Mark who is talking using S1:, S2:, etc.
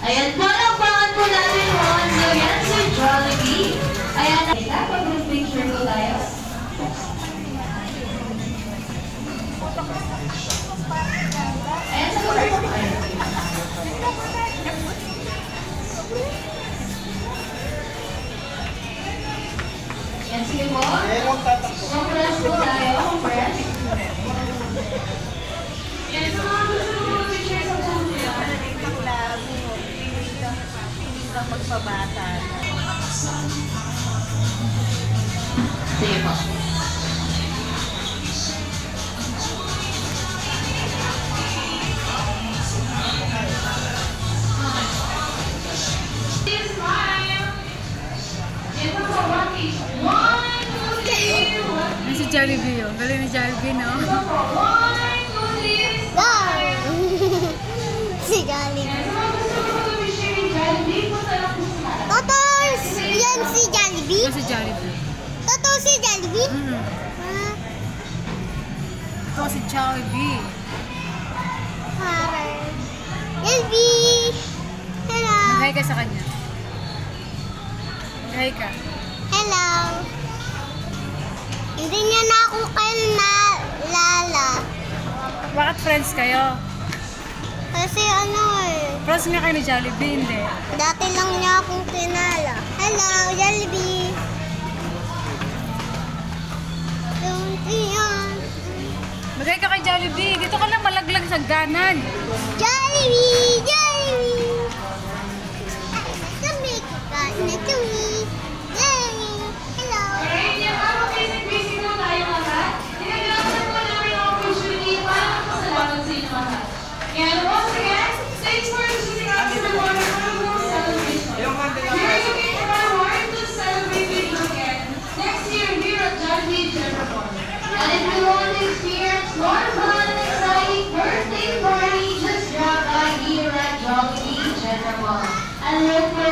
S1: Ayan po, napangan po natin yun. So yan, Sir Jollibee. Ayan, pag-picture ko tayo. Ayan, sa mga po. Ayan, sige po. Compress po tayo. Compress. Ayan, sa mga gusto mo picture sa phone nila.
S2: Magpabata.
S1: Sige po.
S3: Si Jollibee yun. Galing ni Jollibee, no?
S4: Si Jollibee. Totos! Yan si Jollibee?
S3: Ito si Jollibee.
S4: Toto si Jollibee?
S3: Ito si Jollibee.
S4: Jollibee! Hello!
S3: Mag-hi ka sa kanya. Mag-hi ka.
S4: Hello! Hindi niya na ako lala.
S3: Bakit friends kayo?
S4: Kasi ano eh.
S3: Friends nga kayo ni Jollibee, hindi.
S4: Dati lang niya akong kinala. Hello, Jollibee!
S3: Mag-hi ka kay Jollibee. Dito ka lang malaglag sa ganan.
S4: Jollibee! Jollibee! Sabi ko ka na Jollibee! Jollibee! Hello!
S1: Busy na tayo lahat. Tinagalasan po namin ang opportunity para magpasalamat sa inyo lahat. And once again, thanks for choosing us for one wonderful celebration. We're looking forward to celebrate with you again next year here at Jollibee General. And if you want to experience more fun and exciting birthday party, just drop by here at Jollibee General. And look for